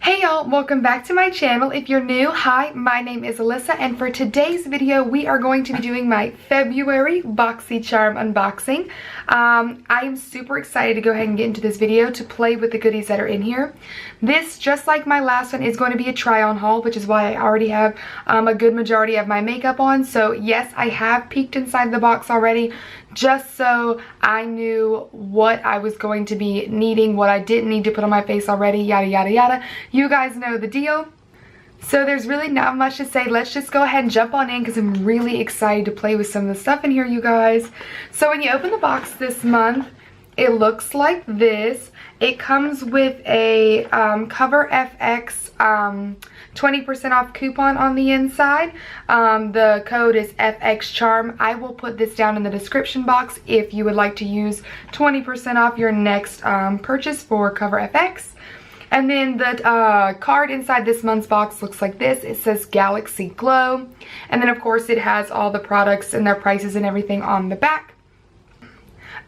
Hey y'all, welcome back to my channel. If you're new, hi, my name is Alyssa, and for today's video we are going to be doing my February Boxycharm unboxing. I am super excited to go ahead and get into this video to play with the goodies that are in here. This, just like my last one, is going to be a try-on haul, which is why I already have a good majority of my makeup on. So yes, I have peeked inside the box already, just so I knew what I was going to be needing, what I didn't need to put on my face already, yada yada yada. You guys know the deal. So there's really not much to say. Let's just go ahead and jump on in because I'm really excited to play with some of the stuff in here, you guys. So when you open the box this month, it looks like this. It comes with a CoverFX 20% off coupon on the inside. The code is FXCharm. I will put this down in the description box if you would like to use 20% off your next purchase for CoverFX. And then the card inside this month's box looks like this. It says Galaxy Glow. And then of course it has all the products and their prices and everything on the back.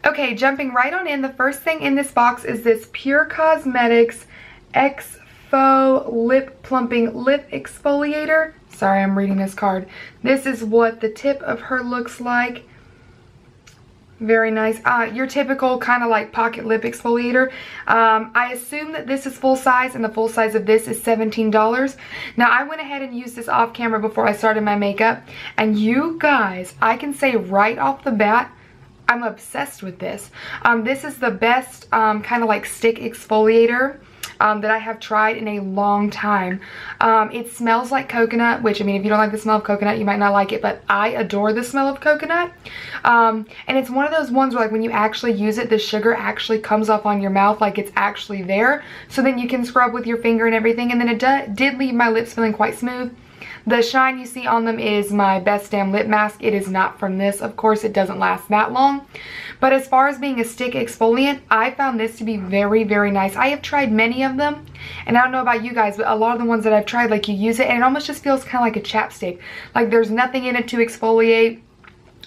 Okay, jumping right on in, the first thing in this box is this Pure Cosmetics X-Faux Lip Plumping Lip Exfoliator. Sorry, I'm reading this card. This is what the tip of her looks like. Very nice. Your typical kind of like pocket lip exfoliator. I assume that this is full size, and the full size of this is $17. Now, I went ahead and used this off camera before I started my makeup, and you guys, I can say right off the bat, I'm obsessed with this. This is the best kind of like stick exfoliator that I have tried in a long time. It smells like coconut, which, I mean, if you don't like the smell of coconut, you might not like it, but I adore the smell of coconut. And it's one of those ones where, like, when you actually use it, the sugar actually comes off on your mouth, like it's actually there. So then you can scrub with your finger and everything. And then it did leave my lips feeling quite smooth. The shine you see on them is my Best Damn Lip Mask. It is not from this. Of course, it doesn't last that long. But as far as being a stick exfoliant, I found this to be very, very nice. I have tried many of them, and I don't know about you guys, but a lot of the ones that I've tried, like, you use it and it almost just feels kind of like a chapstick. Like there's nothing in it to exfoliate.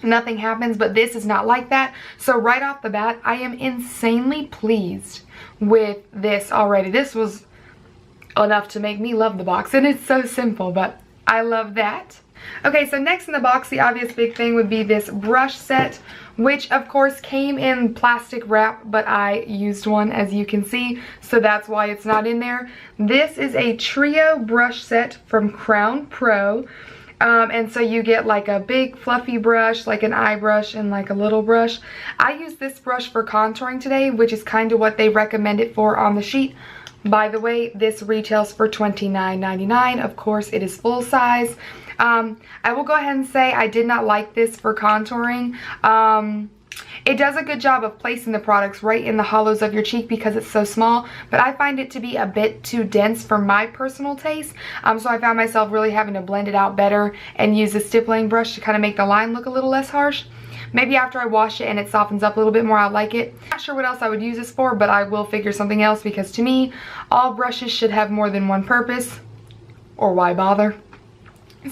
Nothing happens, but this is not like that. So right off the bat, I am insanely pleased with this already. This was enough to make me love the box, and it's so simple, but I love that. Okay, so next in the box, the obvious big thing would be this brush set, which of course came in plastic wrap, but I used one, as you can see, so that's why it's not in there. This is a trio brush set from Crown Pro. And so you get like a big fluffy brush, like an eye brush, and like a little brush. I use this brush for contouring today, which is kind of what they recommend it for on the sheet. By the way, this retails for $29.99. Of course, it is full size. I will go ahead and say I did not like this for contouring. It does a good job of placing the products right in the hollows of your cheek because it's so small, but I find it to be a bit too dense for my personal taste. So I found myself really having to blend it out better and use a stippling brush to kind of make the line look a little less harsh. Maybe after I wash it and it softens up a little bit more, I'll like it. Not sure what else I would use this for, but I will figure something else, because to me, all brushes should have more than one purpose, or why bother?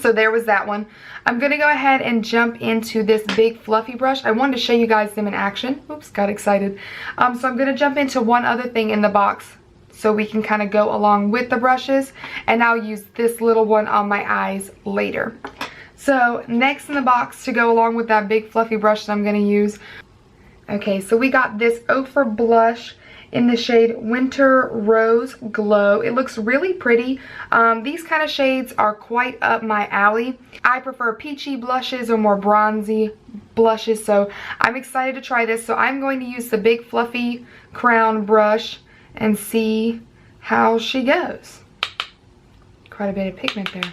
So there was that one. I'm going to go ahead and jump into this big fluffy brush. I wanted to show you guys them in action. Oops, got excited. So I'm going to jump into one other thing in the box so we can kind of go along with the brushes, and I'll use this little one on my eyes later. So next in the box to go along with that big fluffy brush that I'm going to use. Okay, so we got this Ofra blush in the shade Winter Rose Glow. It looks really pretty. These kind of shades are quite up my alley. I prefer peachy blushes or more bronzy blushes, so I'm excited to try this. So I'm going to use the big fluffy crown brush and see how she goes. Quite a bit of pigment there.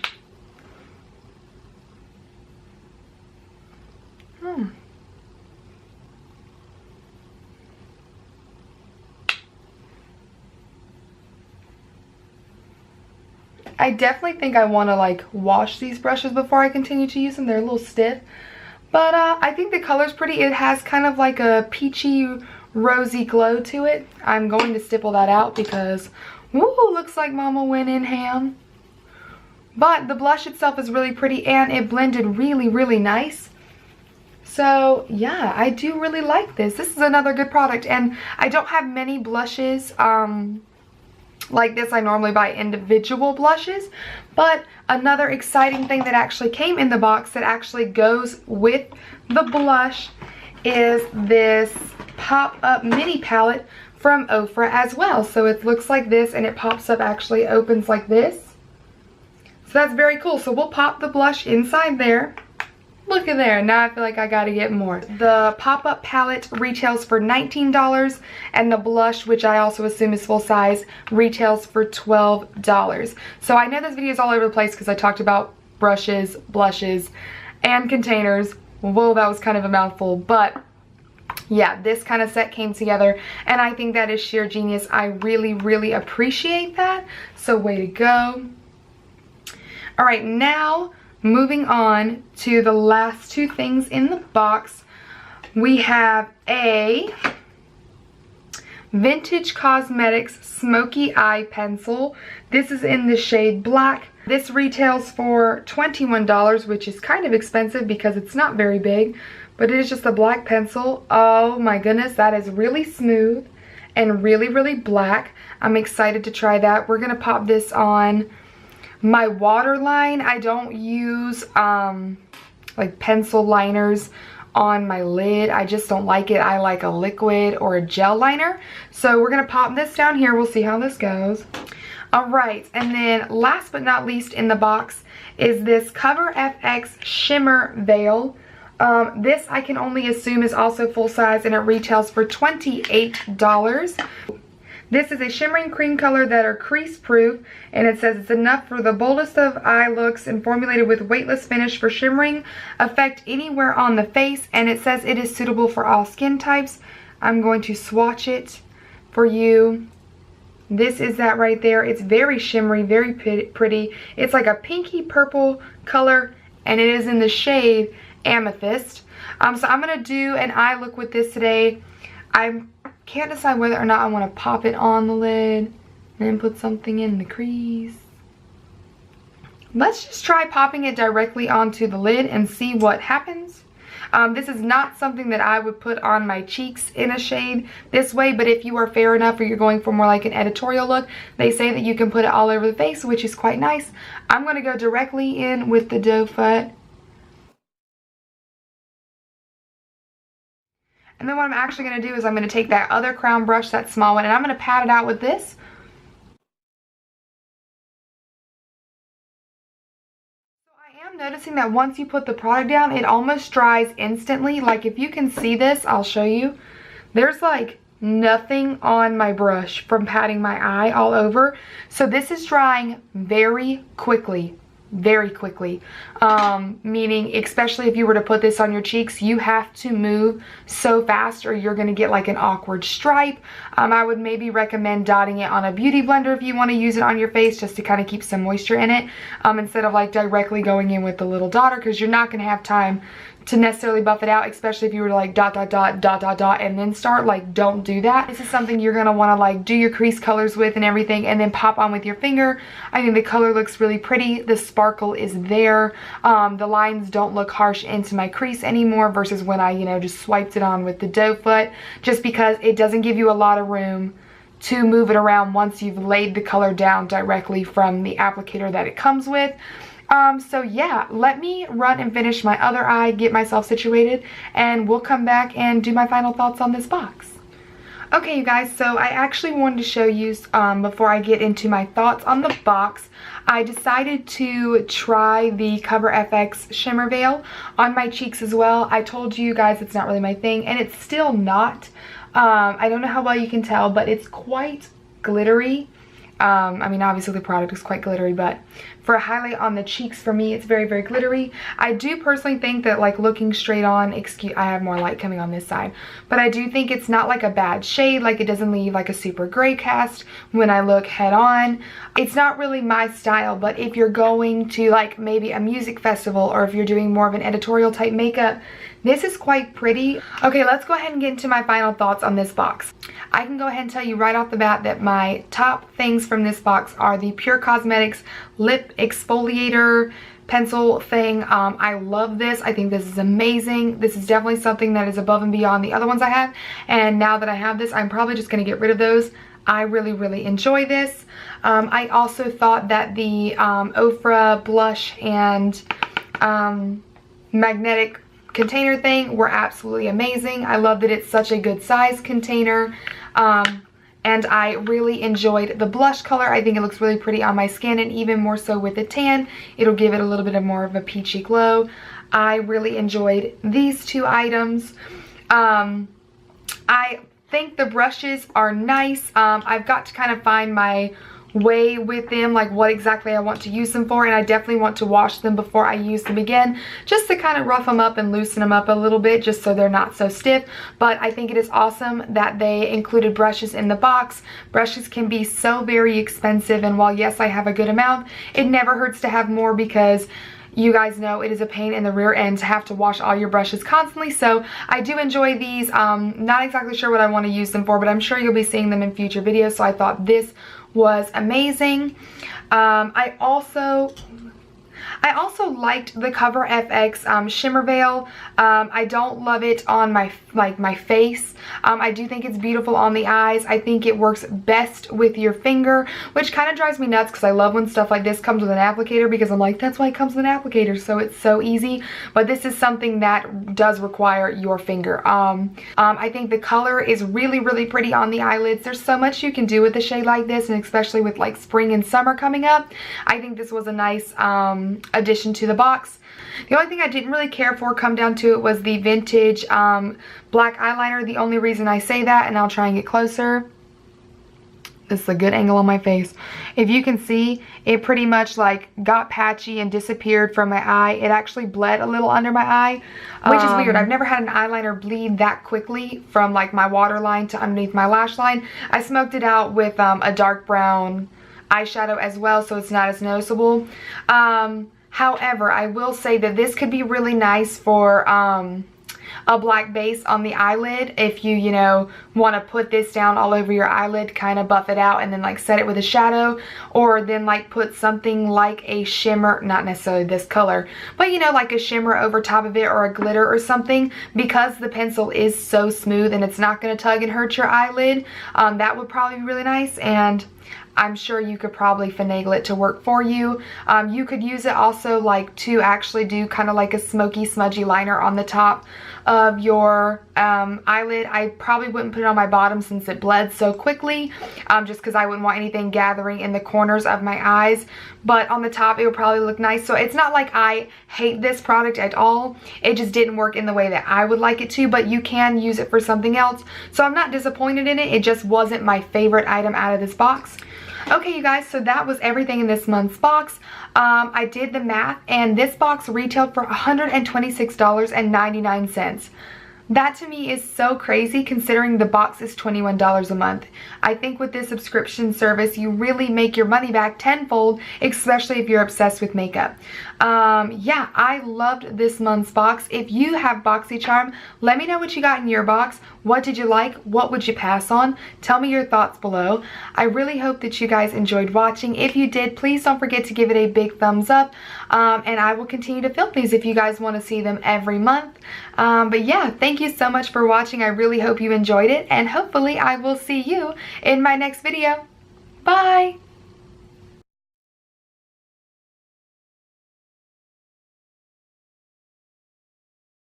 I definitely think I want to like wash these brushes before I continue to use them. They're a little stiff, but I think the color's pretty. It has kind of like a peachy rosy glow to it. I'm going to stipple that out because woo, looks like mama went in ham. But the blush itself is really pretty, and it blended really, really nice. So yeah, I do really like this. This is another good product, and I don't have many blushes like this. I normally buy individual blushes, but another exciting thing that actually came in the box that actually goes with the blush is this pop-up mini palette from Ofra as well. So it looks like this, and it pops up, actually opens like this. So that's very cool. So we'll pop the blush inside there. Look at there. Now I feel like I gotta get more. The pop-up palette retails for $19, and the blush, which I also assume is full size, retails for $12. So I know this video is all over the place because I talked about brushes, blushes, and containers. Whoa, that was kind of a mouthful, but yeah, this kind of set came together, and I think that is sheer genius. I really, really appreciate that. So way to go. All right, now moving on to the last two things in the box. We have a Vintage Cosmetics Smoky Eye Pencil. This is in the shade Black. This retails for $21, which is kind of expensive because it's not very big, but it is just a black pencil. Oh my goodness, that is really smooth and really, really black. I'm excited to try that. We're gonna pop this on my waterline. I don't use like pencil liners on my lid. I just don't like it. I like a liquid or a gel liner. So we're gonna pop this down here. We'll see how this goes. All right, and then last but not least in the box is this CoverFX Shimmer Veil. This I can only assume is also full size, and it retails for $28. This is a shimmering cream color that are crease proof, and it says it's enough for the boldest of eye looks and formulated with weightless finish for shimmering effect anywhere on the face, and it says it is suitable for all skin types. I'm going to swatch it for you. This is that right there. It's very shimmery, very pretty. It's like a pinky purple color, and it is in the shade Amethyst. So I'm gonna do an eye look with this today. I can't decide whether or not I want to pop it on the lid and then put something in the crease. Let's just try popping it directly onto the lid and see what happens. This is not something that I would put on my cheeks in a shade this way, but if you are fair enough or you're going for more like an editorial look, they say that you can put it all over the face, which is quite nice. I'm going to go directly in with the doe foot. And then what I'm actually going to do is I'm going to take that other crown brush, that small one, and I'm going to pat it out with this. So I am noticing that once you put the product down, it almost dries instantly. Like if you can see this, I'll show you. There's like nothing on my brush from patting my eye all over. So this is drying very quickly. Very quickly, meaning especially if you were to put this on your cheeks, you have to move so fast or you're going to get like an awkward stripe. I would maybe recommend dotting it on a beauty blender if you want to use it on your face, just to kind of keep some moisture in it, instead of like directly going in with the little dotter, because you're not going to have time to necessarily buff it out, especially if you were to like dot dot dot dot dot dot and then start. Like, don't do that. This is something you're gonna want to like do your crease colors with and everything, and then pop on with your finger. I think the color looks really pretty. The sparkle is there. The lines don't look harsh into my crease anymore versus when I, you know, just swiped it on with the doe foot, just because it doesn't give you a lot of room to move it around once you've laid the color down directly from the applicator that it comes with. So yeah, let me run and finish my other eye, get myself situated, and we'll come back and do my final thoughts on this box. Okay, you guys, so I actually wanted to show you, before I get into my thoughts on the box, I decided to try the CoverFX Shimmer Veil on my cheeks as well. I told you guys it's not really my thing, and it's still not. I don't know how well you can tell, but it's quite glittery. I mean, obviously the product is quite glittery, but for a highlight on the cheeks, for me, it's very, very glittery. I do personally think that, like, looking straight on, I have more light coming on this side, but I do think it's not like a bad shade. Like, it doesn't leave like a super gray cast when I look head on. It's not really my style, but if you're going to like maybe a music festival, or if you're doing more of an editorial type makeup, this is quite pretty. Okay, let's go ahead and get into my final thoughts on this box. I can go ahead and tell you right off the bat that my top things from this box are the Pure Cosmetics Lip Exfoliator pencil thing. I love this. I think this is amazing. This is definitely something that is above and beyond the other ones I have, and now that I have this, I'm probably just going to get rid of those. I really enjoy this. I also thought that the Ofra blush and magnetic container thing were absolutely amazing. I love that it's such a good size container. And I really enjoyed the blush color. I think it looks really pretty on my skin, and even more so with the tan, it'll give it a little bit of more of a peachy glow. I really enjoyed these two items. I think the brushes are nice. I've got to kind of find my way with them, like what exactly I want to use them for, and I definitely want to wash them before I use them again, just to kind of rough them up and loosen them up a little bit, just so they're not so stiff. But I think it is awesome that they included brushes in the box. Brushes can be so very expensive, and while yes, I have a good amount, it never hurts to have more, because you guys know it is a pain in the rear end to have to wash all your brushes constantly. So I do enjoy these. Not exactly sure what I want to use them for, but I'm sure you'll be seeing them in future videos, so I thought this was amazing. I also liked the CoverFX shimmer veil. I don't love it on my face. I do think it's beautiful on the eyes. I think it works best with your finger, which kind of drives me nuts, because I love when stuff like this comes with an applicator, because I'm like, that's why it comes with an applicator, so it's so easy. But this is something that does require your finger. I think the color is really pretty on the eyelids. There's so much you can do with a shade like this, and especially with like spring and summer coming up, I think this was a nice addition to the box. The only thing I didn't really care for, come down to it, was the vintage black eyeliner. The only reason I say that, and I'll try and get closer, this is a good angle on my face. If you can see, it pretty much like got patchy and disappeared from my eye. It actually bled a little under my eye, which is weird. I've never had an eyeliner bleed that quickly from like my waterline to underneath my lash line. I smoked it out with a dark brown eyeshadow as well, so it's not as noticeable. However, I will say that this could be really nice for a black base on the eyelid. If you know, want to put this down all over your eyelid, kind of buff it out, and then like set it with a shadow, or then like put something like a shimmer, not necessarily this color, but you know, like a shimmer over top of it, or a glitter or something, because the pencil is so smooth and it's not going to tug and hurt your eyelid. That would probably be really nice, and I'm sure you could probably finagle it to work for you. You could use it also like to actually do kind of like a smoky, smudgy liner on the top of your eyelid. I probably wouldn't put it on my bottom since it bled so quickly, just because I wouldn't want anything gathering in the corners of my eyes. But on the top, it would probably look nice. So it's not like I hate this product at all. It just didn't work in the way that I would like it to, but you can use it for something else. So I'm not disappointed in it. It just wasn't my favorite item out of this box. Okay, you guys, so that was everything in this month's box. I did the math, and this box retailed for $126.99. That to me is so crazy, considering the box is $21 a month. I think with this subscription service, you really make your money back tenfold, especially if you're obsessed with makeup. Yeah, I loved this month's box. If you have Boxycharm, let me know what you got in your box. What did you like? What would you pass on? Tell me your thoughts below. I really hope that you guys enjoyed watching. If you did, please don't forget to give it a big thumbs up. And I will continue to film these if you guys want to see them every month. But yeah, thank you so much for watching. I really hope you enjoyed it, and hopefully I will see you in my next video. Bye!